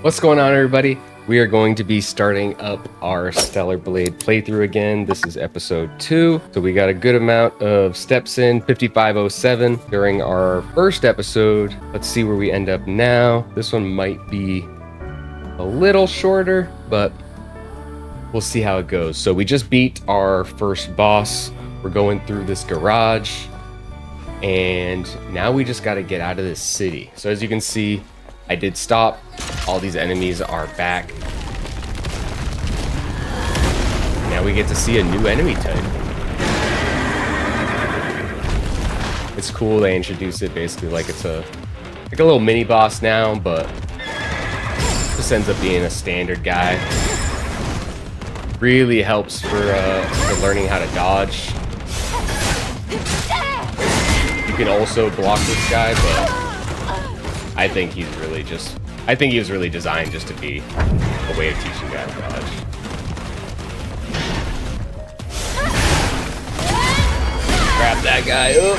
What's going on, everybody? We are going to be starting up our Stellar Blade playthrough again. This is episode 2. So we got a good amount of steps in, 5507 during our first episode. Let's see where we end up now. This one might be a little shorter, but we'll see how it goes. So we just beat our first boss. We're going through this garage, and now we just got to get out of this city. So as you can see, I did stop. All these enemies are back. Now we get to see a new enemy type. It's cool they introduce it basically like it's a little mini boss now, but this ends up being a standard guy. Really helps for learning how to dodge. You can also block this guy, but I think he was really designed just to be a way of teaching guys to dodge. Grab that guy up.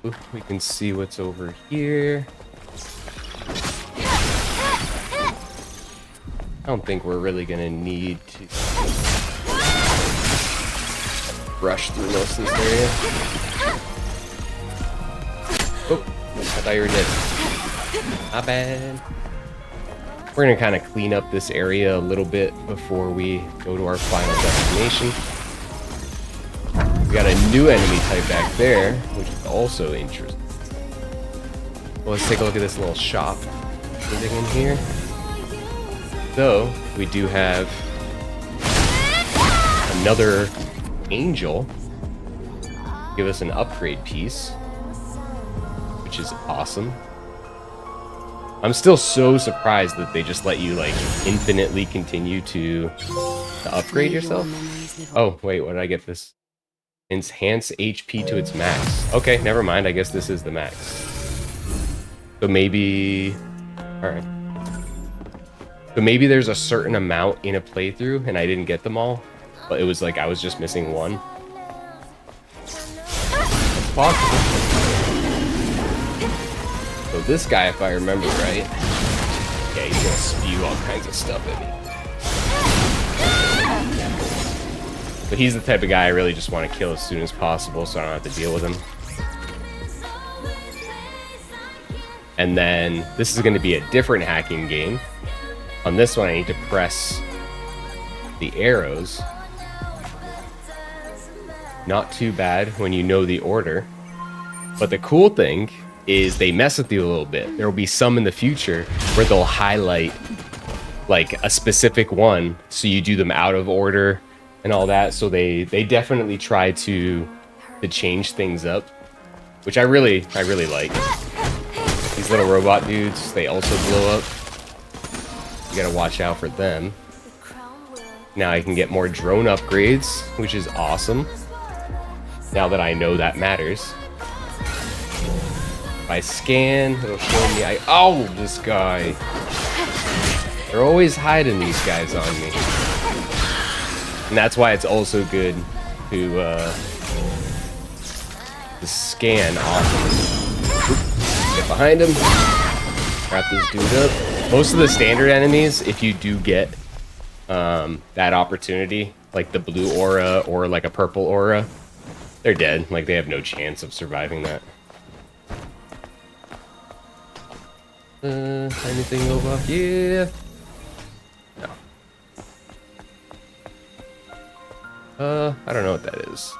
Ooh, we can see what's over here. I don't think we're really gonna need to rush through most of this area. Oh, I thought you were dead. My bad. We're gonna kind of clean up this area a little bit before we go to our final destination. We got a new enemy type back there, which is also interesting. Well, let's take a look at this little shop. Anything in here? So, we do have another angel. Give us an upgrade piece, which is awesome. I'm still so surprised that they just let you like infinitely continue to upgrade yourself. Oh wait, what did I get this? Enhance HP to its max. Okay, never mind. I guess this is the max. So maybe, all right. So maybe there's a certain amount in a playthrough and I didn't get them all, but it was like I was just missing one. It's possible. So this guy, if I remember right, yeah, he's gonna spew all kinds of stuff at me. But he's the type of guy I really just want to kill as soon as possible so I don't have to deal with him. And then this is gonna be a different hacking game. On this one, I need to press the arrows. Not too bad when you know the order. But the cool thing is they mess with you a little bit. There will be some in the future where they'll highlight like a specific one, so you do them out of order and all that. So they definitely try to change things up, which I really like. These little robot dudes, they also blow up. You gotta watch out for them. Now I can get more drone upgrades, which is awesome. Now that I know that matters. If I scan, it'll show me oh, this guy. They're always hiding these guys on me. And that's why it's also good to scan often. Get behind him. Wrap this dude up. Most of the standard enemies, if you do get that opportunity, like the blue aura or like a purple aura, they're dead. Like, they have no chance of surviving that. Anything over here? No. I don't know what that is.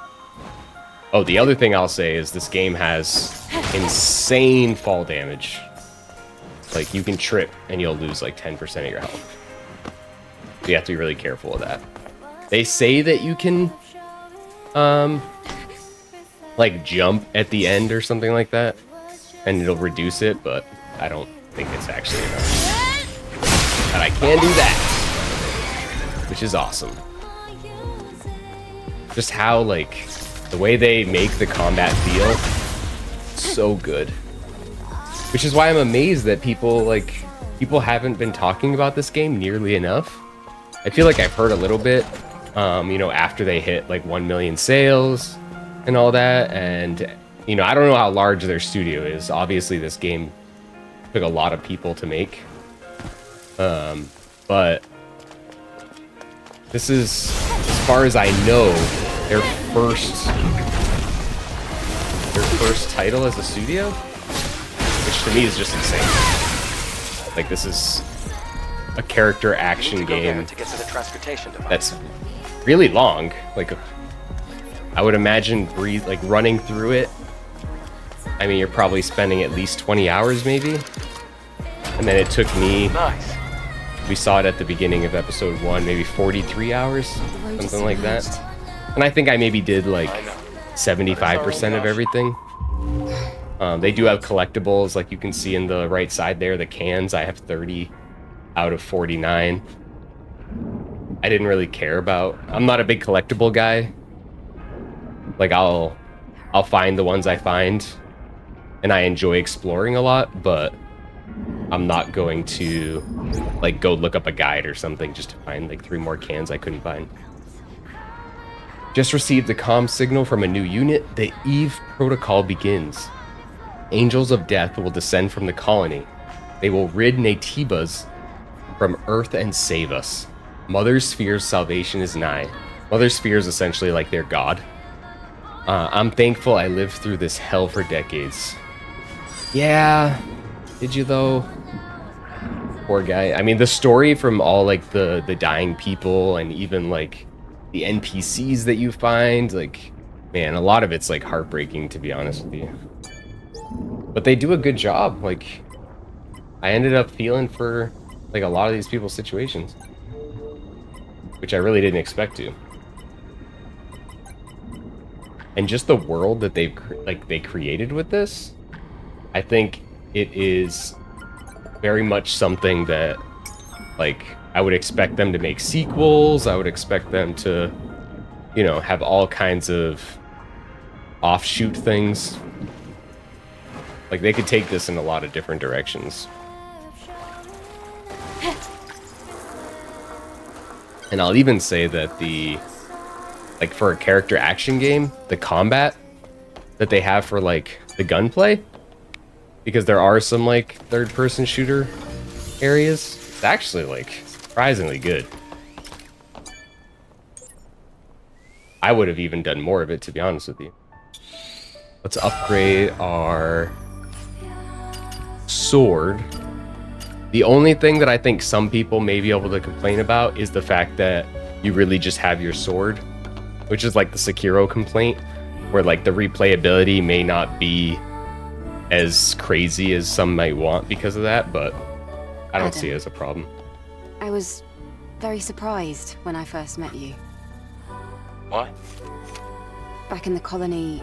Oh, the other thing I'll say is this game has insane fall damage. Like, you can trip and you'll lose like 10% of your health. So you have to be really careful of that. They say that you can like jump at the end or something like that and it'll reduce it, but I don't think it's actually enough. And I can do that, which is awesome. Just how, like, the way they make the combat feel, so good. Which is why I'm amazed that people haven't been talking about this game nearly enough. I feel like I've heard a little bit, you know, after they hit like 1 million sales and all that. And, you know, I don't know how large their studio is. Obviously, this game took a lot of people to make. But this is, as far as I know, their first title as a studio, which to me is just insane. Like, this is a character action game that's really long. Like, I would imagine running through it. I mean, you're probably spending at least 20 hours maybe. And then it took me, we saw it at the beginning of episode 1, maybe 43 hours, something like that. And I think I maybe did like 75% of everything. They do have collectibles, like you can see in the right side there, the cans. I have 30 out of 49. I didn't really care about. I'm not a big collectible guy. Like, I'll find the ones I find, and I enjoy exploring a lot, but I'm not going to like go look up a guide or something just to find like 3 more cans I couldn't find. Just received a comm signal from a new unit. The Eve protocol begins. Angels of death will descend from the colony. They will rid Naytibas from Earth and save us. Mother Sphere's salvation is nigh. Mother Sphere is essentially like their god. I'm thankful I lived through this hell for decades. Yeah, did you though? Poor guy. I mean, the story from all like the dying people and even like the NPCs that you find, like, man, a lot of it's like heartbreaking, to be honest with you. But they do a good job. Like, I ended up feeling for like a lot of these people's situations, which I really didn't expect to. And just the world that they created with this, I think it is very much something that, like, I would expect them to make sequels. I would expect them to, you know, have all kinds of offshoot things. Like, they could take this in a lot of different directions. And I'll even say that like, for a character action game, the combat that they have for, like, the gunplay, because there are some, like, third-person shooter areas, it's actually, like, surprisingly good. I would have even done more of it, to be honest with you. Let's upgrade our sword. The only thing that I think some people may be able to complain about is the fact that you really just have your sword, which is like the Sekiro complaint, where like the replayability may not be as crazy as some might want because of that, but I don't see it as a problem. I was very surprised when I first met you. What? Back in the colony,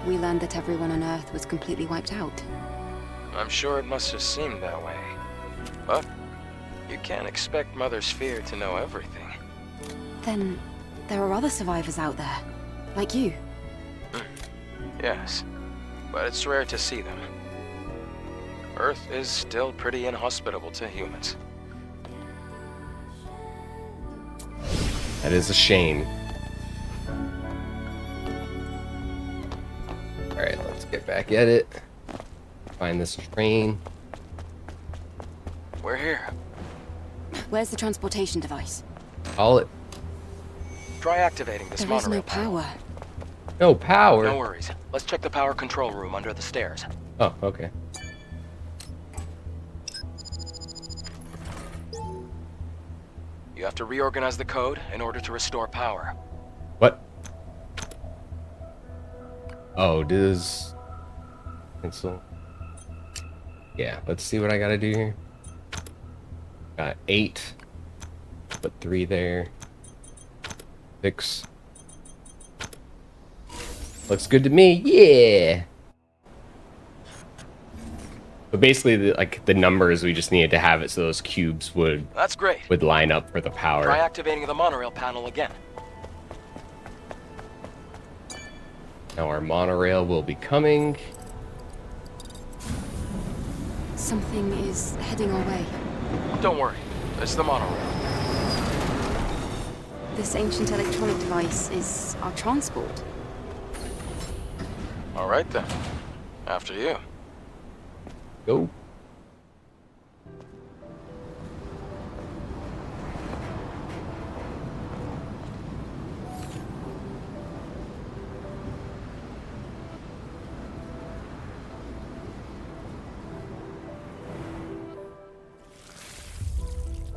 we learned that everyone on Earth was completely wiped out. I'm sure it must have seemed that way. But you can't expect Mother Sphere to know everything. Then there are other survivors out there, like you. Yes, but it's rare to see them. Earth is still pretty inhospitable to humans. That is a shame. Alright, let's get back at it. Find this train. We're here. Where's the transportation device? Call it. Try activating this There is monorail. no power. No power? No worries. Let's check the power control room under the stairs. Oh, okay. You have to reorganize the code in order to restore power. What? Oh, does... Pencil. Yeah, let's see what I gotta do here. Got 8. Put 3 there. 6. Looks good to me. Yeah. But basically, the numbers, we just needed to have it so those cubes would That's great. would line up for the power. Try activating the monorail panel again. Now our monorail will be coming. Something is heading our way. Don't worry. It's the monorail. This ancient electronic device is our transport. All right then. After you. Go.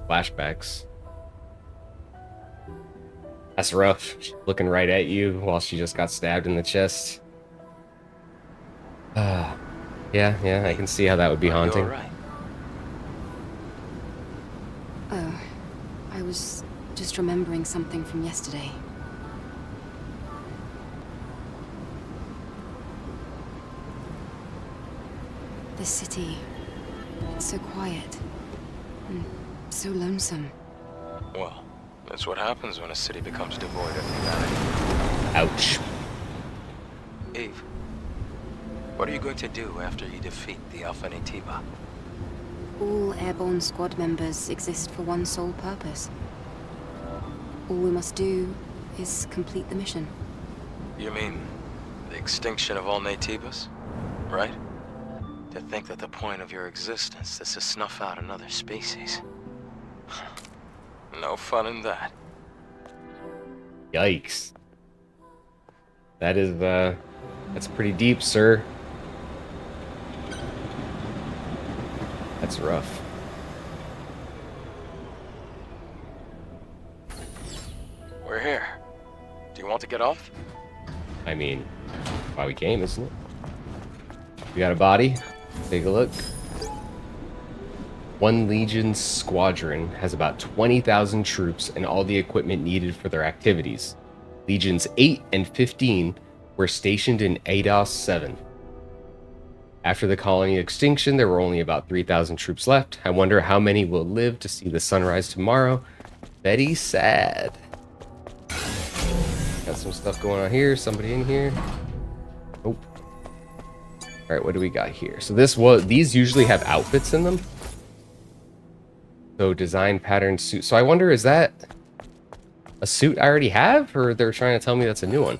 flashbacks. That's rough. She's looking right at you while she just got stabbed in the chest. Yeah, I can see how that would be haunting. All right. Oh, I was just remembering something from yesterday. The city, it's so quiet and so lonesome. Well, that's what happens when a city becomes devoid of humanity. Ouch. Eve, what are you going to do after you defeat the Alpha Naytiba? All Airborne Squad members exist for one sole purpose. All we must do is complete the mission. You mean the extinction of all Naytibas, right? To think that the point of your existence is to snuff out another species. No fun in that. Yikes. That is, that's pretty deep, sir. That's rough. We're here. Do you want to get off? I mean, why we came, isn't it? We got a body. Take a look. One Legion squadron has about 20,000 troops and all the equipment needed for their activities. Legions 8 and 15 were stationed in ADOS 7. After the colony extinction, there were only about 3,000 troops left. I wonder how many will live to see the sunrise tomorrow. Very sad. Got some stuff going on here. Somebody in here. Oh. All right, what do we got here? So these usually have outfits in them. So design pattern suit. So I wonder, is that a suit I already have, or they're trying to tell me that's a new one?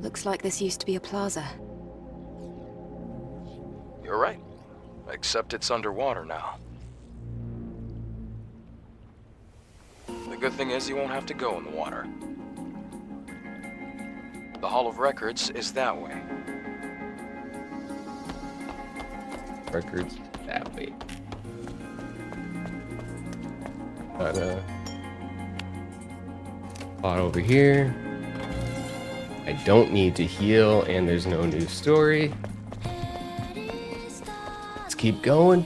Looks like this used to be a plaza. You're right. Except it's underwater now. The good thing is you won't have to go in the water. The Hall of Records is that way. Records that way. Got a pot over here. I don't need to heal, and there's no new story. Let's keep going.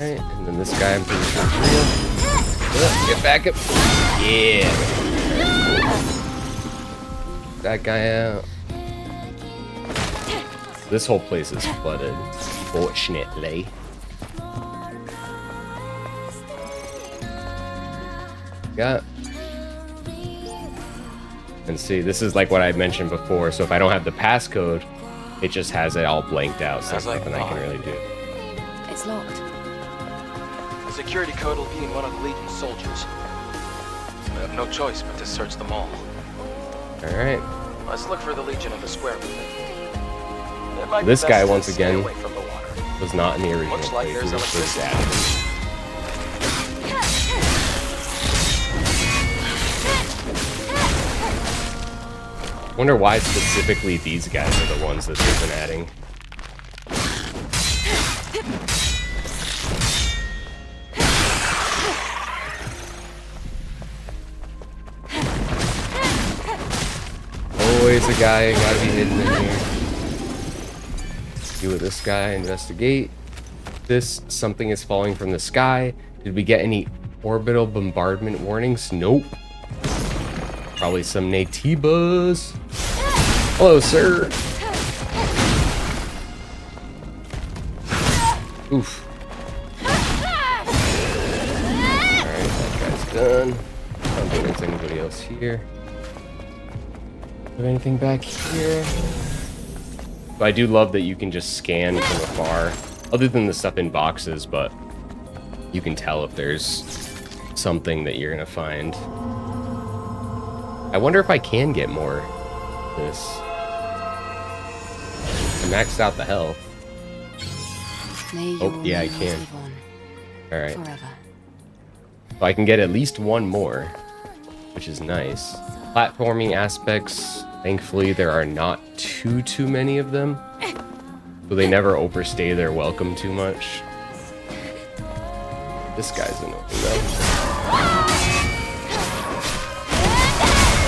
Alright, and then this guy I'm pretty sure is real. Get back up. Yeah. That guy out. This whole place is flooded, fortunately. Got. And see, this is like what I mentioned before. So if I don't have the passcode, it just has it all blanked out. So there's nothing I can really do. It's locked. The security code will be in one of the Legion soldiers. We have no choice but to search them all. Alright. Let's look for the Legion in the square with it. This guy, once stay again, away from the water. was not in the original Looks like place. there's He was just electricity. stabbed. Wonder why specifically these guys are the ones that they've been adding. Always a guy gotta be hidden in here. Do with this guy, investigate. This, something is falling from the sky. Did we get any orbital bombardment warnings? Nope. Probably some Naytibas. Hello, sir. Oof. Alright, that guy's done. I don't think there's anybody else here. Have anything back here? But I do love that you can just scan from afar, other than the stuff in boxes, but you can tell if there's something that you're gonna find. I wonder if I can get more of this. I maxed out the health. May Oh, your yeah, I memories can. live on Alright. forever. So I can get at least one more, which is nice. Platforming aspects, thankfully there are not too many of them. So they never overstay their welcome too much. This guy's annoying though.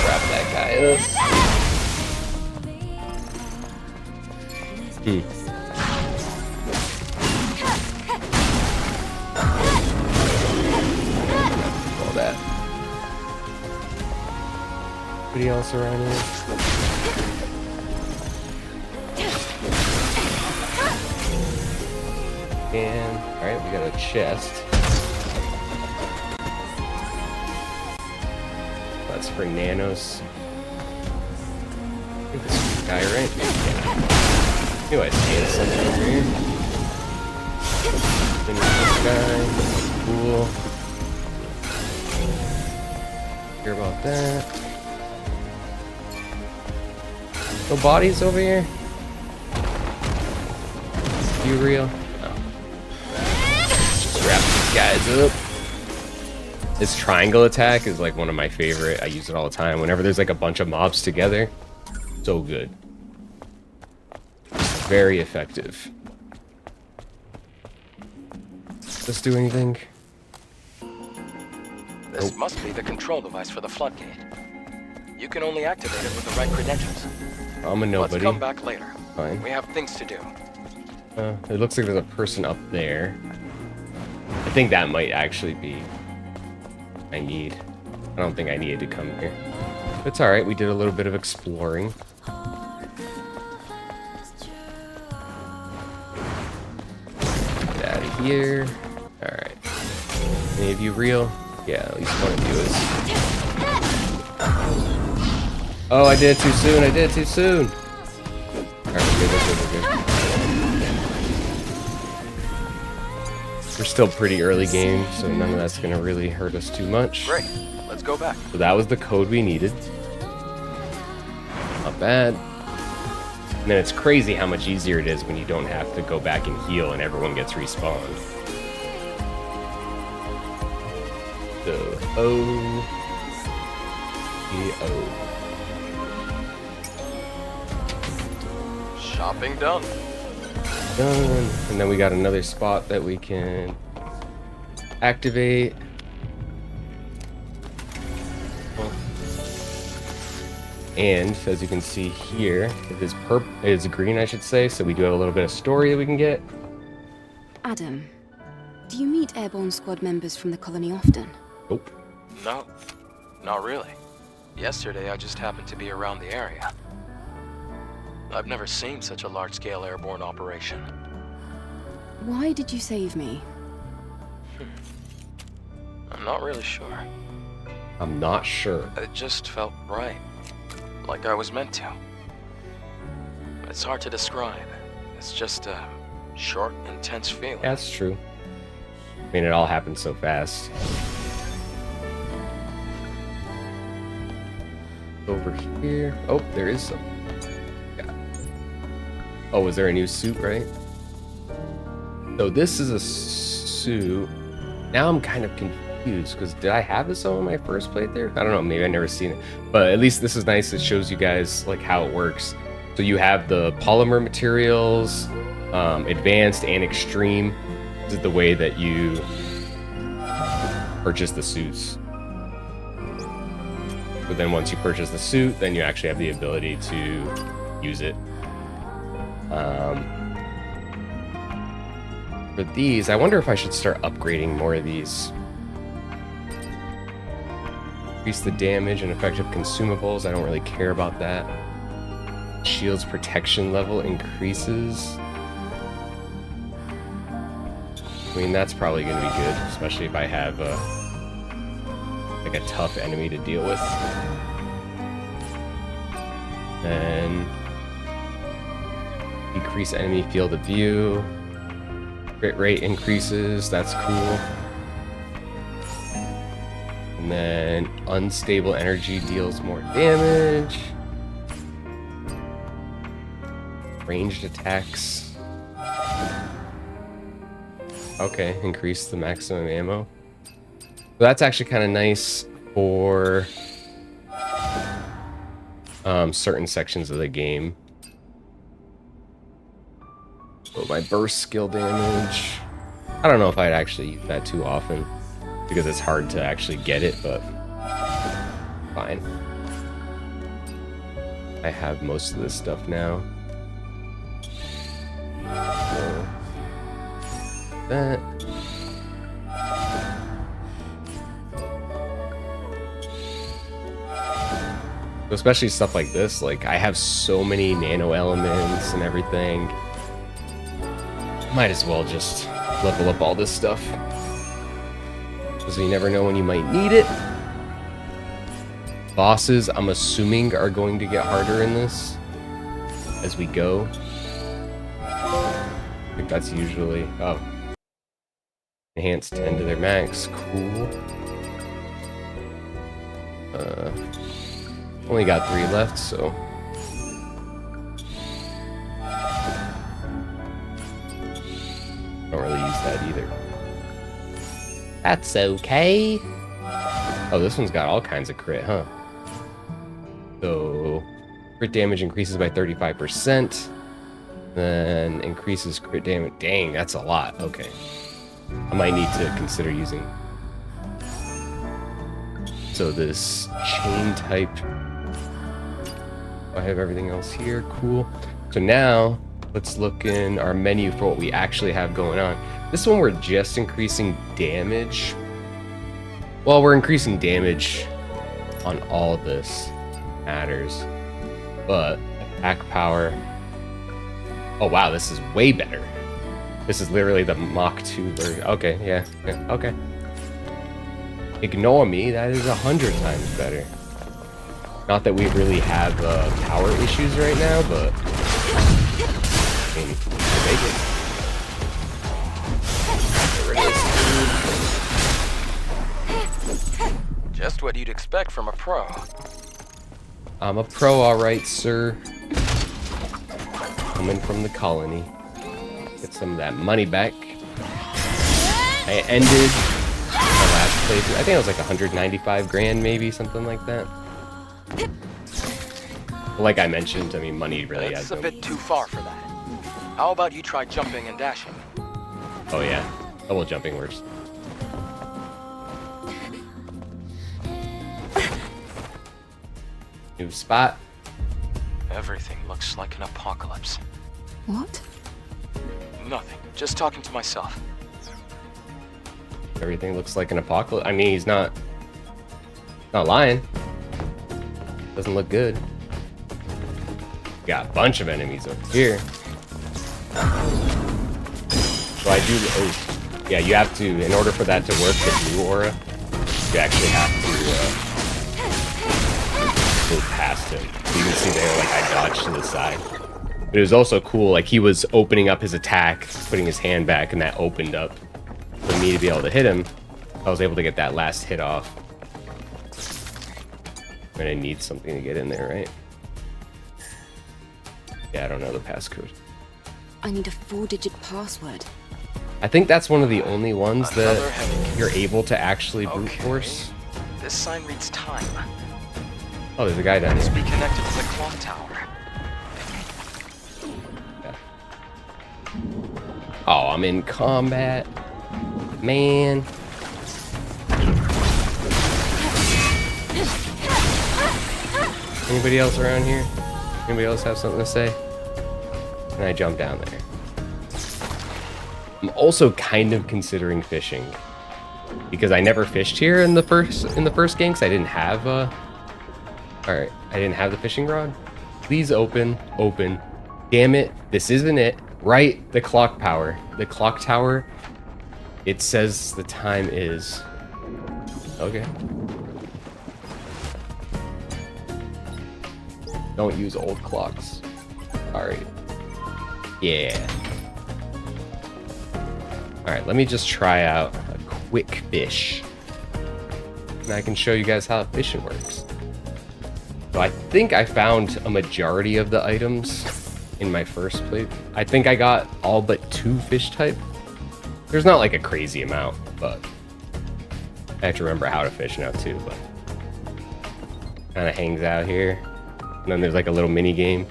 Wrap that guy up. All that. Anybody else around here? And alright, we got a chest. Let's bring nanos. I think this is the guy, right? Yeah. Knew I scanned something over here. Finish this guy. Cool. Hear about that. No bodies over here? You real? Wrap these guys up. This triangle attack is like one of my favorite. I use it all the time. Whenever there's like a bunch of mobs together, so good. Very effective. Does this do anything? This must be the control device for the floodgate. You can only activate it with the right credentials. I'm a nobody. Let's come back later. Fine. We have things to do. It looks like there's a person up there. I think that might actually be I need. I don't think I needed to come here. It's alright, we did a little bit of exploring. Get out of here. Alright. Any of you real? Yeah, at least one of you is. Oh, I did it too soon. I did it too soon. Alright, we're good. We're still pretty early game, so none of that's going to really hurt us too much. Great. Let's go back. So that was the code we needed. Not bad. And then it's crazy how much easier it is when you don't have to go back and heal and everyone gets respawned. So, Shopping done. Done. And then we got another spot that we can activate. And as you can see here, it is green, I should say. So we do have a little bit of story that we can get. Adam, do you meet Airborne Squad members from the colony often? Nope. No, not really. Yesterday, I just happened to be around the area. I've never seen such a large-scale airborne operation. Why did you save me? I'm not really sure. I'm not sure. It just felt right. Like I was meant to. It's hard to describe. It's just a short, intense feeling. Yeah, that's true. I mean, it all happened so fast. Over here. Oh, there is some. Yeah. Oh, was there a new suit, right? So this is a suit. Now I'm kind of confused because did I have this on when I first played there? I don't know. Maybe I never seen it. But at least this is nice. It shows you guys like how it works. So you have the polymer materials, advanced and extreme. This is the way that you purchase the suits. But then once you purchase the suit, then you actually have the ability to use it. For these, I wonder if I should start upgrading more of these. Increase the damage and effective consumables. I don't really care about that. Shield's protection level increases. I mean, that's probably going to be good, especially if I have like a tough enemy to deal with. Then decrease enemy field of view. Crit rate increases, that's cool. And then unstable energy deals more damage. Ranged attacks. Okay, increase the maximum ammo. that's actually kind of nice for certain sections of the game. So my burst skill damage. I don't know if I'd actually use that too often because it's hard to actually get it, but fine. I have most of this stuff now. So that. Especially stuff like this, like I have so many nano elements and everything. Might as well just level up all this stuff. Because you never know when you might need it. Bosses, I'm assuming, are going to get harder in this as we go. I think that's usually... Oh. Enhanced 10 to their max. Cool. Only got 3 left, so... Don't really use that either. That's okay. Oh, this one's got all kinds of crit, huh? So, crit damage increases by 35%. Then increases crit damage. Dang, that's a lot. Okay. I might need to consider using... So this chain type... I have everything else here. Cool. So now, let's look in our menu for what we actually have going on. This one, we're just increasing damage. Well, we're increasing damage on all of this. Matters. But attack power... Oh, wow, this is way better. This is literally the Mach 2 version. Okay, yeah, okay. Ignore me, that is 100 times better. Not that we really have power issues right now, but... I mean, we'll make it. Get rid of this dude. Just what you'd expect from a pro. I'm a pro, alright, sir. Coming from the colony. Get some of that money back. I ended my last playthrough. I think it was like 195 grand, maybe, something like that. Like I mentioned, I mean, money really has It's a bit too far for that. How about you try jumping and dashing? Oh yeah, double jumping works. New spot. Everything looks like an apocalypse. What? Nothing. Just talking to myself. Everything looks like an apocalypse. I mean, he's not lying. Doesn't look good. Got a bunch of enemies over here. So I do... Oh, yeah, you have to... In order for that to work, the blue aura, you actually have to go past him. You can see there, like, I dodged to the side. But it was also cool, like, he was opening up his attack, putting his hand back, and that opened up for me to be able to hit him. I was able to get that last hit off. And I need something to get in there, right? Yeah, I don't know the passcode. I need a 4-digit password. I think that's one of the only ones that you're able to actually brute force. This sign reads time. Oh, there's a guy down Must there. be connected to the clock tower. Yeah. Oh, I'm in combat. Man. Anybody else around here? Anybody else have something to say? And I jump down there. I'm also kind of considering fishing because I never fished here in the first game because I didn't have I didn't have the fishing rod. Please open. Damn it, this isn't it. Right, the clock tower. The clock tower. It says the time is... Okay. Don't use old clocks. Alright. Yeah. Alright, let me just try out a quick fish. And I can show you guys how fishing works. So I think I found a majority of the items in my first play. I think I got all but 2 fish type. There's not like a crazy amount, but I have to remember how to fish now too, but kind of hangs out here. And then there's like a little mini game.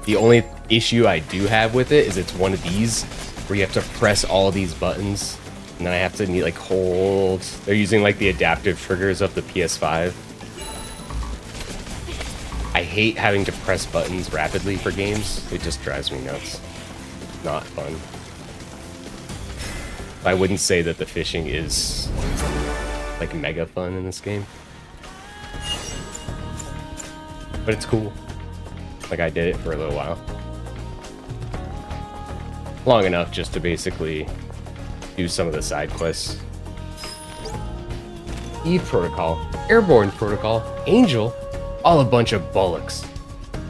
The only issue I do have with it is it's one of these where you have to press all these buttons, and then I have to need like hold. They're using like the adaptive triggers of the PS5. I hate having to press buttons rapidly for games. It just drives me nuts. Not fun. I wouldn't say that the fishing is like mega fun in this game, but it's cool. Like I did it for a little while, long enough just to basically do some of the side quests. Eve Protocol, Airborne Protocol, Angel, all a bunch of bollocks.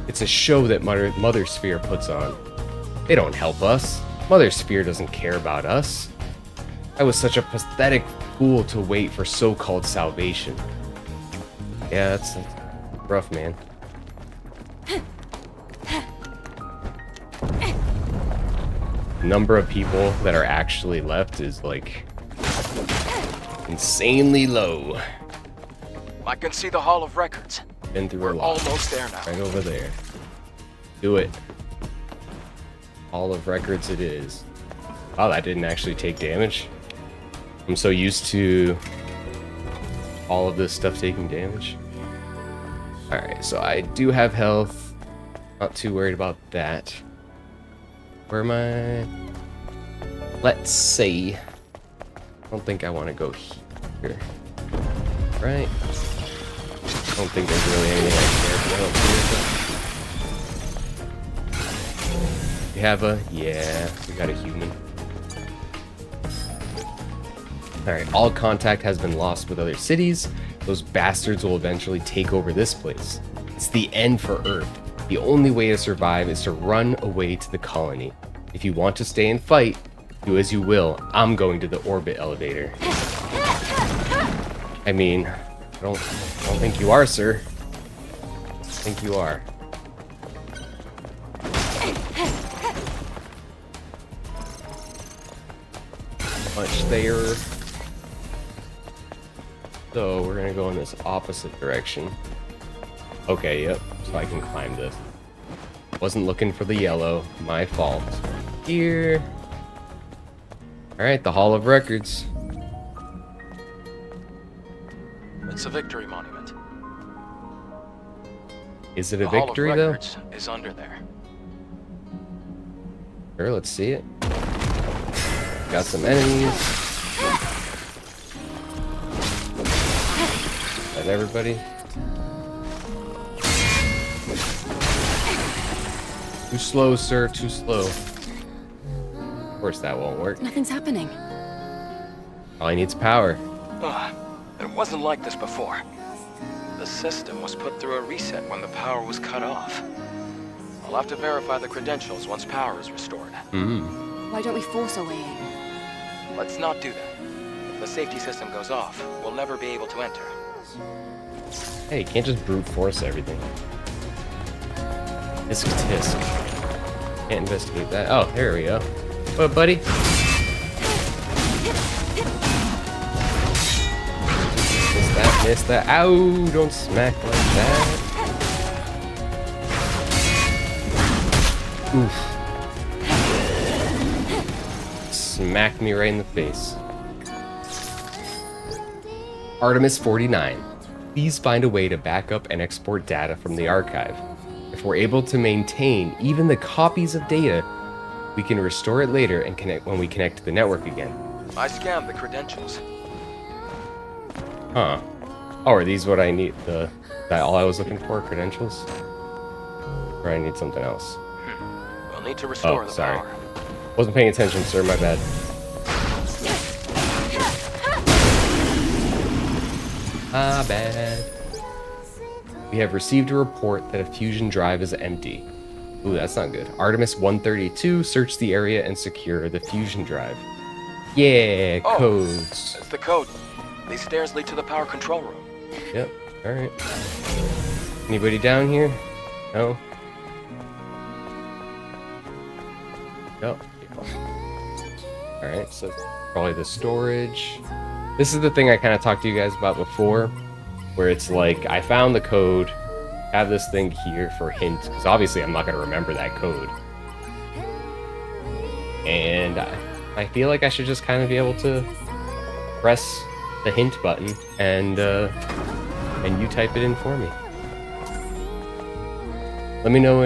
It's a show that Mother Sphere puts on. They don't help us. Mother Sphere doesn't care about us. I was such a pathetic fool to wait for so-called salvation. Yeah, that's rough, man. Number of people that are actually left is like insanely low. I can see the Hall of Records. Been through a We're lot. almost there now. Right over there. Do it. Hall of Records it is. Oh, that didn't actually take damage. I'm so used to all of this stuff taking damage. Alright, so I do have health. Not too worried about that. Where am I? Let's see. I don't think I want to go here. Right? I don't think there's really anything I care about. We have a... yeah, we got a human. Alright, all contact has been lost with other cities. Those bastards will eventually take over this place. It's the end for Earth. The only way to survive is to run away to the colony. If you want to stay and fight, do as you will. I'm going to the orbit elevator. I mean, I don't think you are, sir. I think you are. Much there. So we're gonna go in this opposite direction. Okay, yep. So I can climb this. Wasn't looking for the yellow. My fault. Here. Alright, the Hall of Records. It's a victory monument. Is it a The Hall of victory, though? Records is under there. Sure, let's see it. Got some enemies. Got everybody. Too slow, sir. Too slow. Of course that won't work. Nothing's happening. All he needs is power. It wasn't like this before. The system was put through a reset when the power was cut off. I'll have to verify the credentials once power is restored. Why don't we force our way in? Let's not do that. If the safety system goes off, we'll never be able to enter. Hey, you can't just brute force everything. Tisk tisk. Can't investigate that. Oh, there we go. What, buddy? Miss that. Ow! Don't smack like that. Oof. Smacked me right in the face. Artemis 49. Please find a way to back up and export data from the archive. If we're able to maintain even the copies of data, we can restore it later and connect when we connect to the network again. I scanned the credentials. Huh. Oh, are these what I need? That all I was looking for? Credentials? Or I need something else? We'll need to restore the sorry. power. Wasn't paying attention, sir. My bad. My bad. We have received a report that a fusion drive is empty. Ooh, that's not good. Artemis 132, search the area and secure the fusion drive. Yeah, Oh, codes. It's the code. These stairs lead to the power control room. Yep, alright. Anybody down here? No? No? Alright, so Probably the storage. This is the thing I kind of talked to you guys about before, where it's like, I found the code, have this thing here for hint, because obviously I'm not going to remember that code. And I feel like I should just kind of be able to press the hint button and you type it in for me. Let me know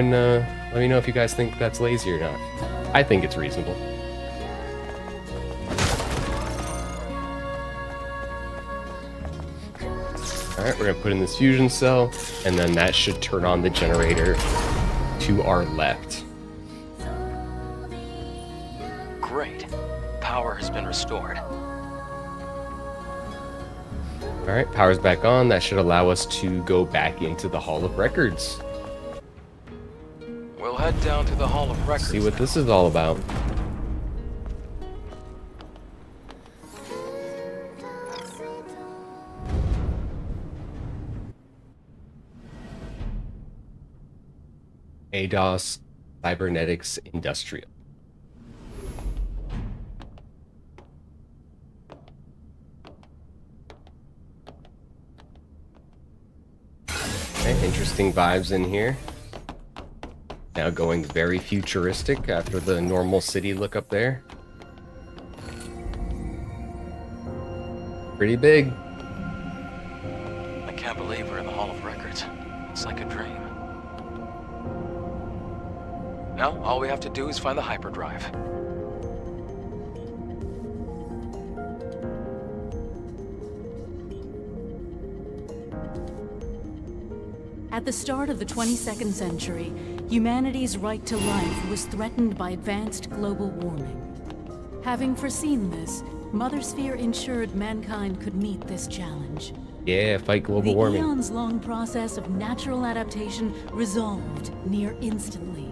if you guys think that's lazy or not. I think it's reasonable. Alright, we're gonna put in this fusion cell, and then that should turn on the generator to our left. Great. Power has been restored. Alright, power's back on. That should allow us to go back into the Hall of Records. We'll head down to the Hall of Records. See what this is all about. ADOS Cybernetics Industrial. Okay, interesting vibes in here. Now going very futuristic after the normal city look up there. Pretty big. I can't believe we're in the Hall of Records. It's like a dream. Now, all we have to do is find the hyperdrive. At the start of the 22nd century, humanity's right to life was threatened by advanced global warming. Having foreseen this, Mother Sphere ensured mankind could meet this challenge. Yeah, fight global warming. The eons-long process of natural adaptation resolved near instantly.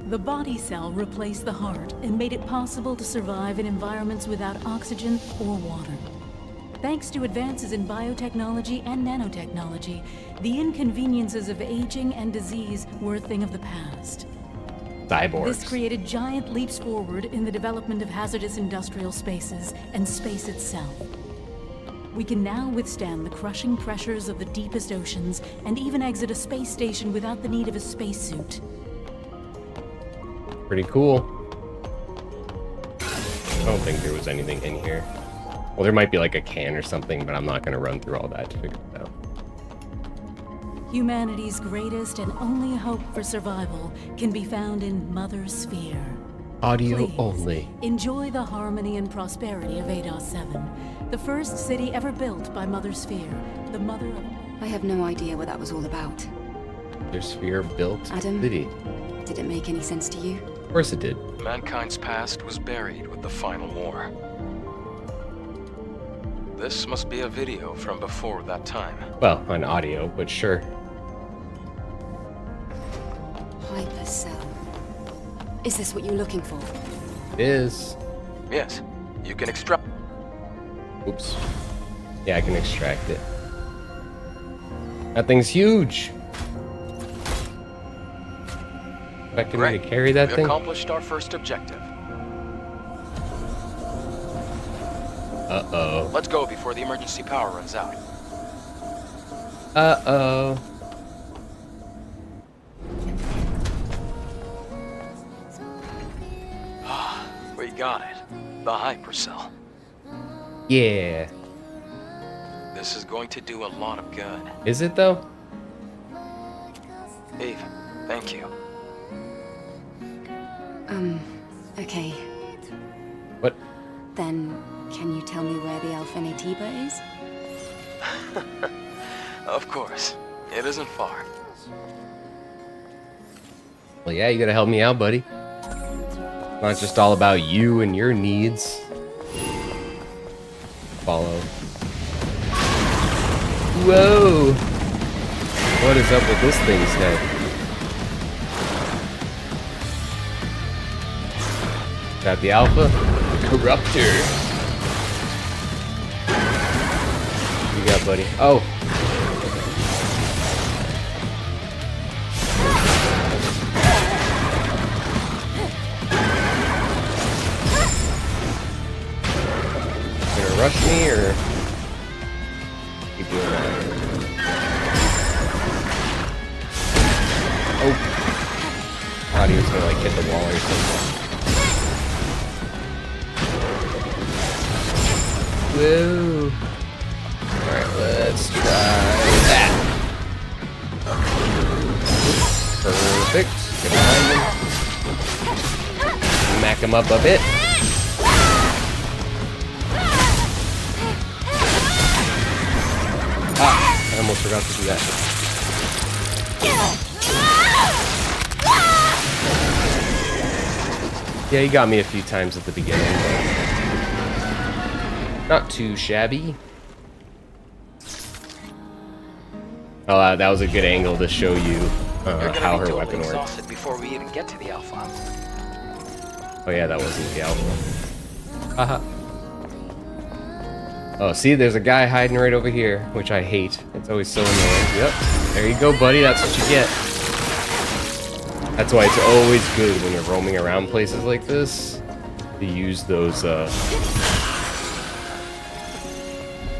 The body cell replaced the heart and made it possible to survive in environments without oxygen or water. Thanks to advances in biotechnology and nanotechnology, the inconveniences of aging and disease were a thing of the past. Cyborgs. This created giant leaps forward in the development of hazardous industrial spaces and space itself. We can now withstand the crushing pressures of the deepest oceans and even exit a space station without the need of a spacesuit. Pretty cool. I don't think there was anything in here. Well, there might be like a can or something, but I'm not going to run through all that to figure it out. Humanity's greatest and only hope for survival can be found in Mother Sphere. Audio Please, only. Enjoy the harmony and prosperity of ADOS 7, the first city ever built by Mother Sphere, the mother of... I have no idea what that was all about. Their sphere built Adam? city. Did it make any sense to you? Of course it did. Mankind's past was buried with the final war. This must be a video from before that time. Well, on audio, but sure. Hypercell. Is this what you're looking for? It is. Yes, you can extract. Oops. Yeah, I can extract it. That thing's huge. Expecting me to carry that We thing? accomplished our first objective. Uh-oh. Let's go before the emergency power runs out. Uh-oh. We got it. The hypercell. Yeah. This is going to do a lot of good. Is it, though? Eve, thank you. Okay. What? Then, can you tell me where the Alpha Naytiba is? Of course. It isn't far. Well, yeah, you gotta help me out, buddy. Not just all about you and your needs. Follow. Whoa! What is up with this thing's head? Is that the Alpha? Corruptor. You got, buddy. Oh! rush me or keep doing that? Oh, thought he was gonna like hit the wall or something. Whoa! All right, let's try that. Perfect. Get behind him. Smack him up a bit. Ah, I almost forgot to do that. Yeah, he got me a few times at the beginning, but not too shabby. Oh, that was a good angle to show you how her weapon works. Before we even get to the Alpha. Oh yeah, that wasn't the Alpha. Haha. Oh, see, there's a guy hiding right over here, which I hate. It's always so annoying. Yep, there you go, buddy. That's what you get. That's why it's always good when you're roaming around places like this to use those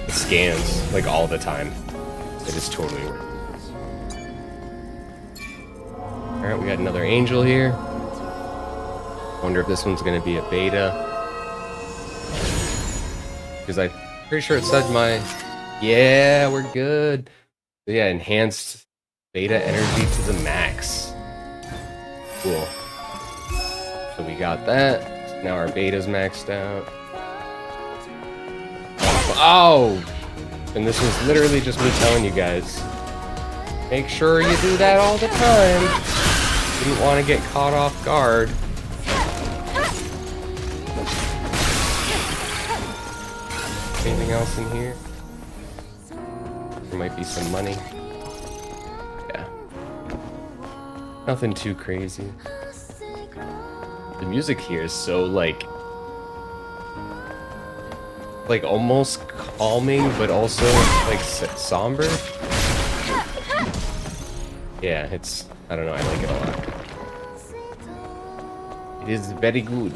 scans like all the time. It is totally worth it. Alright, we got another angel here. Wonder if this one's gonna be a beta. Because I'm pretty sure it said my... Yeah, we're good. So yeah, enhanced beta energy to the max. Cool. So we got that. So now our beta's maxed out. Oh! And this was literally just me telling you guys. Make sure you do that all the time. Didn't want to get caught off guard. Anything else in here? There might be some money. Yeah. Nothing too crazy. The music here is so like almost calming, but also like somber. Yeah, it's, I don't know, I like it a lot. It is very good.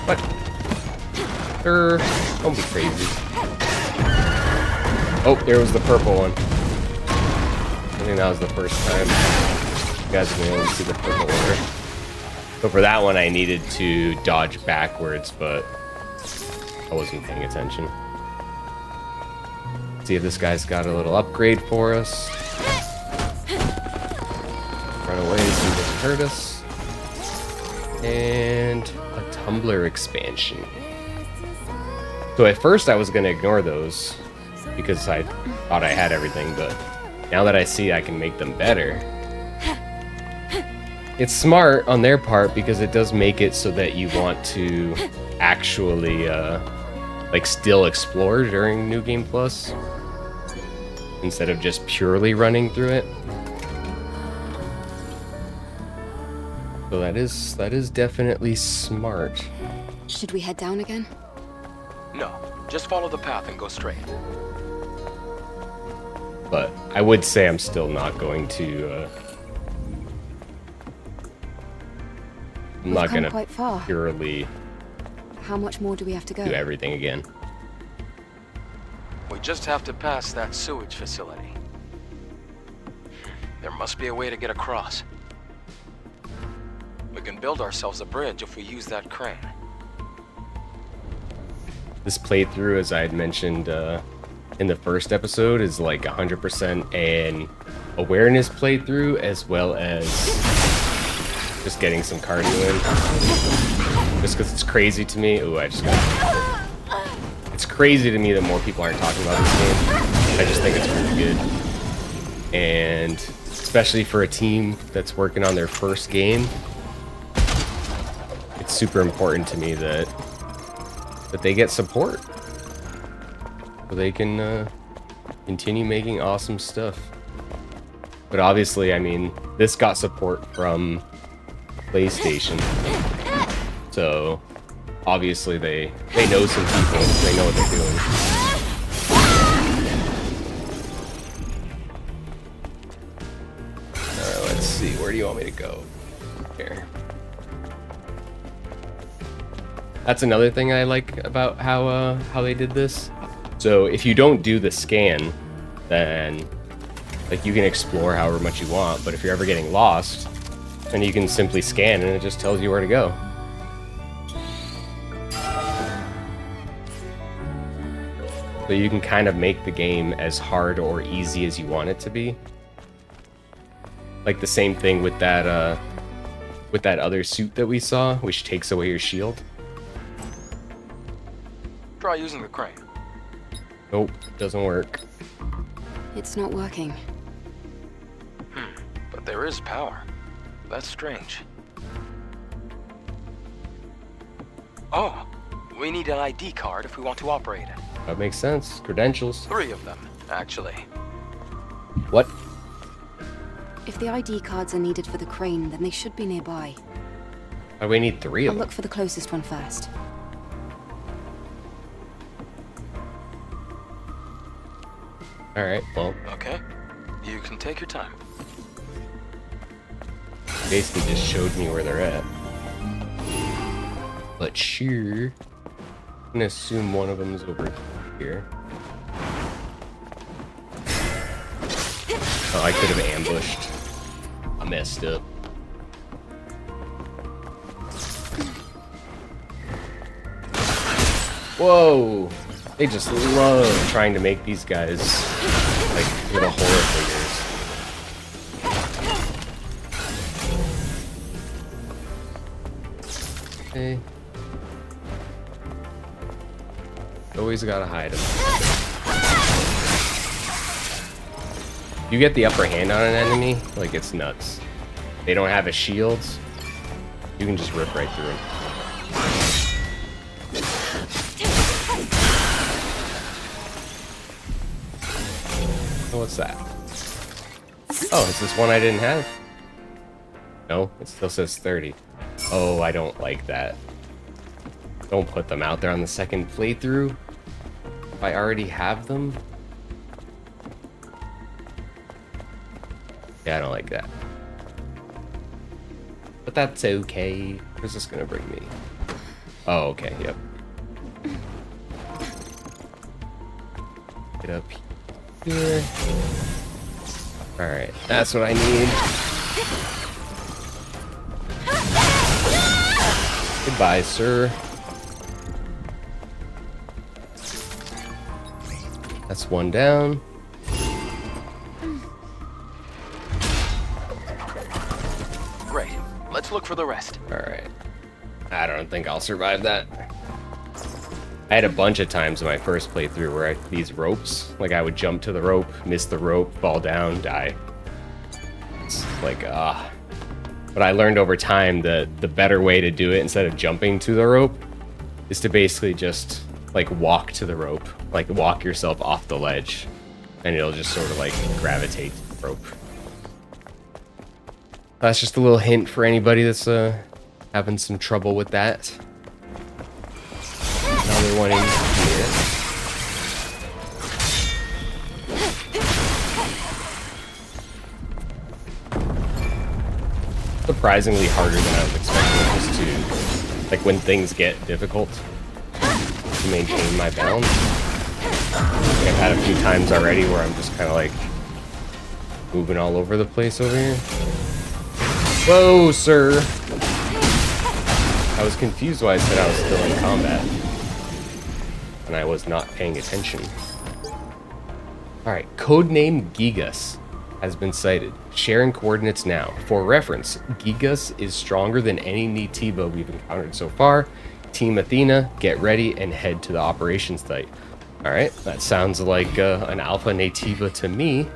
What? Don't be crazy. Oh, there was the purple one. I think that was the first time you guys have been able to see the purple order. So for that one, I needed to dodge backwards, but I wasn't paying attention. See if this guy's got a little upgrade for us. Run away so he doesn't hurt us. And a tumbler expansion. So at first I was going to ignore those because I thought I had everything, but now that I see I can make them better, it's smart on their part because it does make it so that you want to actually like still explore during New Game Plus instead of just purely running through it. So that is definitely smart. Should we head down again? No, just follow the path and go straight. But I would say I'm still not going to I'm not gonna quite far. purely How much more do we have to go? do everything again. We just have to pass that sewage facility. There must be a way to get across. We can build ourselves a bridge if we use that crane. This playthrough, as I had mentioned in the first episode, is like 100% an awareness playthrough as well as just getting some cardio in. Just because it's crazy to me. Ooh, I just got... It's crazy to me that more people aren't talking about this game. I just think it's really good. And especially for a team that's working on their first game, it's super important to me that they get support so they can continue making awesome stuff. But obviously, I mean, this got support from PlayStation, so obviously they know some people, they know what they're doing. Alright, let's see, where do you want me to go? Here. That's another thing I like about how they did this. So if you don't do the scan, then like you can explore however much you want, but if you're ever getting lost, then you can simply scan and it just tells you where to go. So you can kind of make the game as hard or easy as you want it to be. Like the same thing with that other suit that we saw, which takes away your shield. Try using the crane. Nope, doesn't work. It's not working. But there is power. That's strange. Oh, we need an ID card if we want to operate it. That makes sense. Credentials. 3 of them, actually. What? If the ID cards are needed for the crane, then they should be nearby. Why do we need 3 of I'll them? look for the closest one first. Alright, well, Okay, you can take your time. basically just showed me where they're at. But sure. I'm gonna assume one of them is over here. Oh, I could have ambushed. I messed up. Whoa! They just love trying to make these guys like little horror figures. Okay. Always gotta hide them. You get the upper hand on an enemy, like it's nuts. They don't have a shield, you can just rip right through it. Oh, what's that? Oh, is this one I didn't have? No, it still says 30. Oh, I don't like that. Don't put them out there on the second playthrough. If I already have them. Yeah, I don't like that. But that's okay. Where's this gonna bring me? Oh, okay, yep. Get up here. Alright, that's what I need. Goodbye, sir. That's one down. Great, let's look for the rest. Alright. I don't think I'll survive that. I had a bunch of times in my first playthrough where these ropes, like I would jump to the rope, miss the rope, fall down, die. It's like, But I learned over time that the better way to do it instead of jumping to the rope is to basically just like walk to the rope, like walk yourself off the ledge, and it'll just sort of like gravitate to the rope. That's just a little hint for anybody that's having some trouble with that. Another one in here. Surprisingly harder than I was expecting, just to, like, when things get difficult, to maintain my balance. Like, I've had a few times already where I'm just kind of like moving all over the place over here. Whoa, sir! I was confused why I said I was still in combat, and I was not paying attention. Alright, codename Gigas has been sighted. Sharing coordinates now. For reference, Gigas is stronger than any Naytiba we've encountered so far. Team Athena, get ready and head to the operations site. Alright, that sounds like an alpha Naytiba to me.